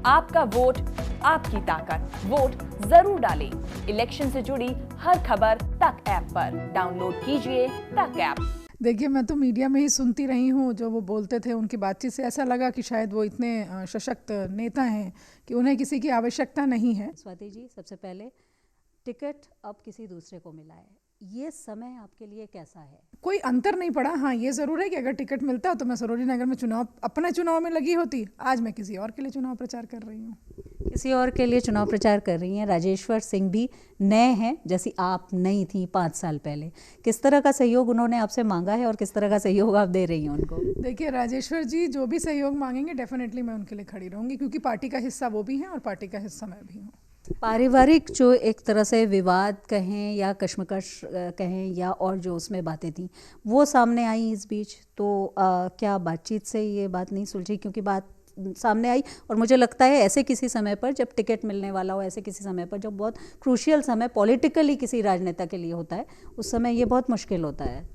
आपका वोट आपकी ताकत, वोट जरूर डालें। इलेक्शन से जुड़ी हर खबर तक ऐप पर डाउनलोड कीजिए तक ऐप। देखिए, मैं तो मीडिया में ही सुनती रही हूँ, जो वो बोलते थे उनकी बातचीत से ऐसा लगा कि शायद वो इतने सशक्त नेता हैं कि उन्हें किसी की आवश्यकता नहीं है। स्वाति जी, सबसे पहले टिकट अब किसी दूसरे को मिला है, ये समय आपके लिए कैसा है? कोई अंतर नहीं पड़ा। हाँ, ये ज़रूर है कि अगर टिकट मिलता तो मैं सरोजिनी नगर में अपने चुनाव में लगी होती। आज मैं किसी और के लिए चुनाव प्रचार कर रही हूँ। किसी और के लिए चुनाव प्रचार कर रही हैं। राजेश्वर सिंह भी नए हैं, जैसी आप नई थी 5 साल पहले। किस तरह का सहयोग उन्होंने आपसे मांगा है और किस तरह का सहयोग आप दे रही हैं उनको? देखिए, राजेश्वर जी जो भी सहयोग मांगेंगे डेफिनेटली मैं उनके लिए खड़ी रहूँगी, क्योंकि पार्टी का हिस्सा वो भी हैं और पार्टी का हिस्सा मैं भी हूँ। पारिवारिक जो एक तरह से विवाद कहें या कश्मकश कहें या और जो उसमें बातें थी वो सामने आई इस बीच, तो क्या बातचीत से ये बात नहीं सुलझी? क्योंकि बात सामने आई और मुझे लगता है ऐसे किसी समय पर जब टिकट मिलने वाला हो, ऐसे किसी समय पर जब बहुत क्रूशियल समय पॉलिटिकली किसी राजनेता के लिए होता है, उस समय ये बहुत मुश्किल होता है।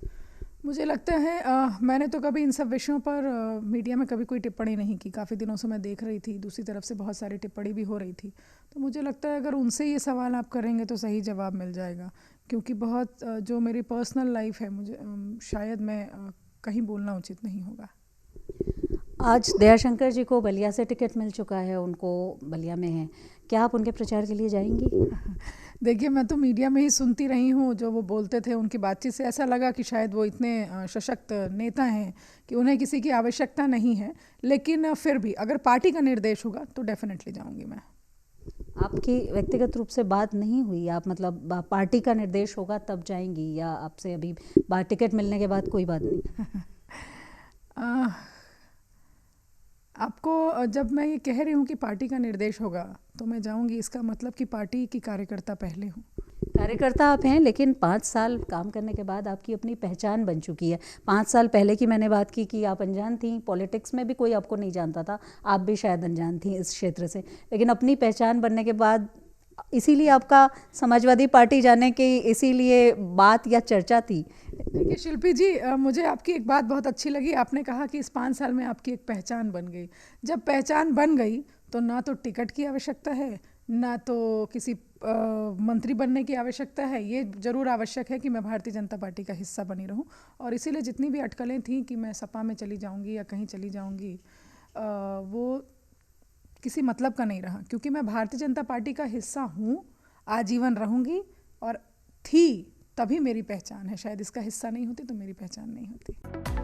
मुझे लगता है मैंने तो कभी इन सब विषयों पर मीडिया में कभी कोई टिप्पणी नहीं की। काफ़ी दिनों से मैं देख रही थी, दूसरी तरफ से बहुत सारी टिप्पणी भी हो रही थी। तो मुझे लगता है अगर उनसे ये सवाल आप करेंगे तो सही जवाब मिल जाएगा, क्योंकि बहुत जो मेरी पर्सनल लाइफ है, मुझे शायद मैं कहीं बोलना उचित नहीं होगा। आज दयाशंकर जी को बलिया से टिकट मिल चुका है, उनको बलिया में है, क्या आप उनके प्रचार के लिए जाएंगी? देखिए, मैं तो मीडिया में ही सुनती रही हूँ, जो वो बोलते थे उनकी बातचीत से ऐसा लगा कि शायद वो इतने सशक्त नेता हैं कि उन्हें किसी की आवश्यकता नहीं है। लेकिन फिर भी अगर पार्टी का निर्देश होगा तो डेफिनेटली जाऊँगी मैं। आपकी व्यक्तिगत रूप से बात नहीं हुई, आप मतलब पार्टी का निर्देश होगा तब जाएंगी, या आपसे अभी टिकट मिलने के बाद कोई बात नहीं? आपको जब मैं ये कह रही हूँ कि पार्टी का निर्देश होगा तो मैं जाऊँगी, इसका मतलब कि पार्टी की कार्यकर्ता पहले हूँ। कार्यकर्ता आप हैं, लेकिन 5 साल काम करने के बाद आपकी अपनी पहचान बन चुकी है। 5 साल पहले की मैंने बात की कि आप अनजान थी, पॉलिटिक्स में भी कोई आपको नहीं जानता था, आप भी शायद अनजान थी इस क्षेत्र से, लेकिन अपनी पहचान बनने के बाद इसीलिए आपका समाजवादी पार्टी जाने की इसीलिए बात या चर्चा थी। देखिए शिल्पी जी, मुझे आपकी एक बात बहुत अच्छी लगी। आपने कहा कि इस 5 साल में आपकी एक पहचान बन गई। जब पहचान बन गई तो ना तो टिकट की आवश्यकता है, ना तो किसी मंत्री बनने की आवश्यकता है। ये ज़रूर आवश्यक है कि मैं भारतीय जनता पार्टी का हिस्सा बनी रहूं, और इसीलिए जितनी भी अटकलें थीं कि मैं सपा में चली जाऊंगी या कहीं चली जाऊंगी, वो किसी मतलब का नहीं रहा, क्योंकि मैं भारतीय जनता पार्टी का हिस्सा हूँ, आजीवन रहूँगी, और थी तभी मेरी पहचान है। शायद इसका हिस्सा नहीं होती तो मेरी पहचान नहीं होती।